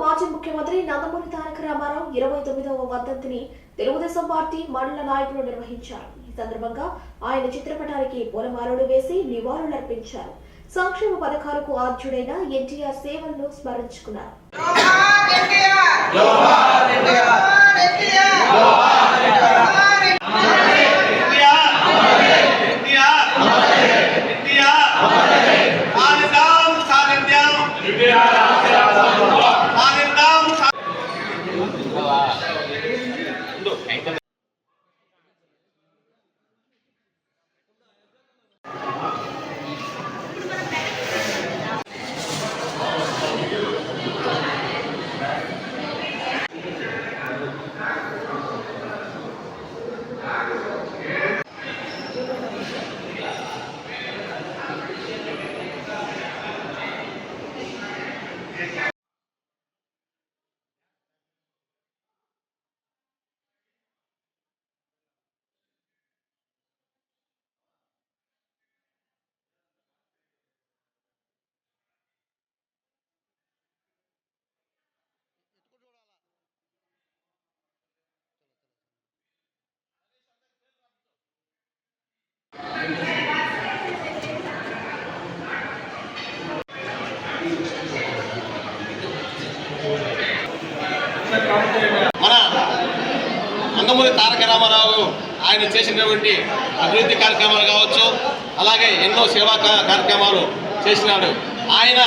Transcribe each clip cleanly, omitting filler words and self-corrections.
మాజీ ముఖ్యమంత్రి నందమూరి తారక రామారావు 29వ వర్ధంతిని తెలుగుదేశం పార్టీ మండల నాయకులు నిర్వహించారు. ఈ సందర్భంగా ఆయన చిత్రపటానికి పూలమాలలు వేసి నివాళులర్పించారు. సంక్షేమ పథకాలకు ఆద్యుడైన ఎన్టీఆర్ సేవలను స్మరించుకున్నారు. మన నందమూరి తారక రామారావు ఆయన చేసినటువంటి అభివృద్ధి కార్యక్రమాలు కావచ్చు, అలాగే ఎన్నో సేవా కార్యక్రమాలు చేసినాడు. ఆయన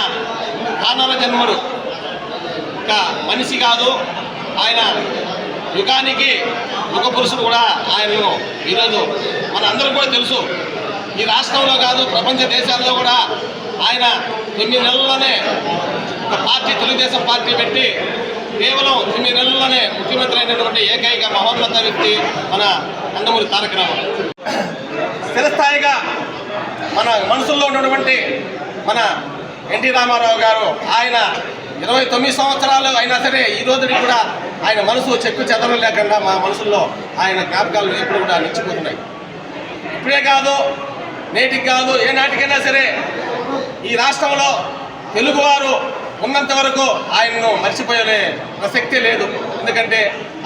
కానర జన్ముడు, ఒక మనిషి కాదు, ఆయన యుగానికి యుగ పురుషుడు కూడా. ఆయనను ఈరోజు మన అందరూ కూడా తెలుసు. ఈ రాష్ట్రంలో కాదు, ప్రపంచ దేశాల్లో కూడా ఆయన 9 నెలల్లోనే ఒక పార్టీ, తెలుగుదేశం పార్టీ పెట్టి కేవలం 9 నెలల్లోనే ముఖ్యమంత్రి అయినటువంటి ఏకైక మహోన్నత వ్యక్తి మన నందమూరి తారక రామారావు. స్థిరస్థాయిగా మన మనసుల్లో ఉన్నటువంటి మన ఎన్టీ రామారావు గారు, ఆయన 29 సంవత్సరాలు అయినా సరే ఈ రోజుకి కూడా ఆయన మనసు చెక్కు చెదరం లేకుండా మా మనసుల్లో ఆయన జ్ఞాపకాలు ఎప్పుడు కూడా నిలిచిపోతున్నాయి. ఇప్పుడే కాదు, నేటికి కాదు, ఏ నాటికైనా సరే ఈ రాష్ట్రంలో తెలుగువారు ఉన్నంత వరకు ఆయనను మర్చిపోయే ప్రసక్తే లేదు. ఎందుకంటే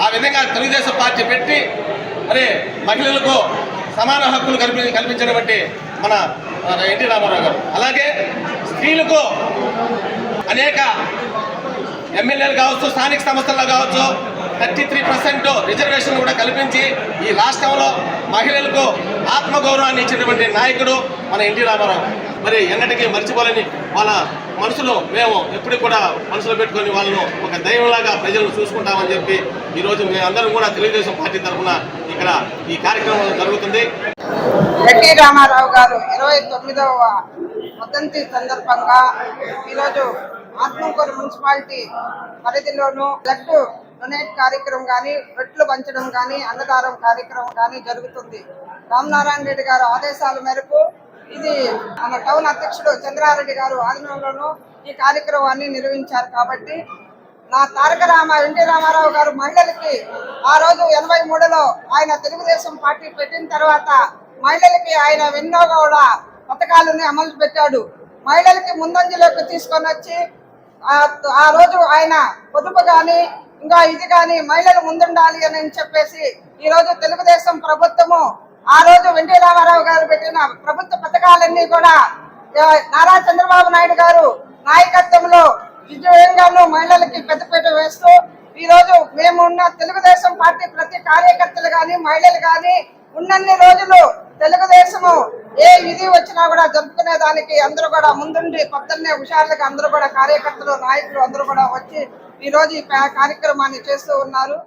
ఆ విధంగా తెలుగుదేశం పార్టీ పెట్టి మరి మహిళలకు సమాన హక్కులు కల్పించినటువంటి మన ఎన్టీ రామారావు గారు, అలాగే స్త్రీలకు అనేక ఎమ్మెల్యేలు కావచ్చు, స్థానిక సంస్థల్లో కావచ్చు 33% రిజర్వేషన్ కూడా కల్పించి ఈ రాష్ట్రంలో మహిళలకు ఆత్మగౌరవాన్ని ఇచ్చినటువంటి నాయకుడు మన ఎన్టీ రామారావు. మరి ఎన్నటికీ మర్చిపోలేని వాళ్ళ మనసులో మేము ఎప్పుడు కూడా మనసులో పెట్టుకొని వాళ్ళను ఒక దైవంలాగా ప్రజలను చూసుకుంటామని చెప్పి ఈరోజు మేమందరం కూడా తెలుగుదేశం పార్టీ తరఫున ఇక్కడ ఈ కార్యక్రమం జరుగుతుంది. ఎన్టీ రామారావు గారు 29వ వర్ధంతి సందర్భంగా ఈరోజు ఆత్మకూరు మున్సిపాలిటీ పరిధిలోనూ బ్లడ్ డొనేట్ కార్యక్రమం కానీ, రొట్టెలు పంచడం కానీ, అన్నదానం కార్యక్రమం కానీ జరుగుతుంది. రామనారాయణ రెడ్డి గారు ఆదేశాల మేరకు ఇది మన టౌన్ అధ్యక్షుడు చంద్రారెడ్డి గారు ఆధ్వర్యంలోనూ ఈ కార్యక్రమాన్ని నిర్వహించారు. కాబట్టి నా ఎన్టీ రామారావు గారు మహిళలకి ఆ రోజు 83లో ఆయన తెలుగుదేశం పార్టీ పెట్టిన తర్వాత మహిళలకి ఆయన ఎన్నో కూడా పథకాలని అమలు పెట్టాడు. మహిళలకి ముందంజలోకి తీసుకొని వచ్చి ఆ రోజు ఆయన పొదుపు కానీ ఇంకా ఇది కానీ మహిళలు ముందుండాలి అని చెప్పేసి ఈ రోజు తెలుగుదేశం ప్రభుత్వము ఆ రోజు ఎన్టీ రామారావు గారు పెట్టిన ప్రభుత్వ పథకాలన్నీ కూడా నారా చంద్రబాబు నాయుడు గారు నాయకత్వంలో విజయంగాను మహిళలకి పెద్దపీట వేస్తూ ఈ రోజు మేము ఉన్న తెలుగుదేశం పార్టీ ప్రతి కార్యకర్తలు కానీ, మహిళలు కానీ ఉన్నన్ని రోజులు తెలుగుదేశము ఏ విధి వచ్చినా కూడా జరుపుకునే దానికి అందరూ కూడా ముందుండి పొద్దున్నే హుషారులకు అందరూ కూడా కార్యకర్తలు, నాయకులు అందరూ కూడా వచ్చి ఈ రోజు ఈ కార్యక్రమాన్ని చేస్తూ ఉన్నారు.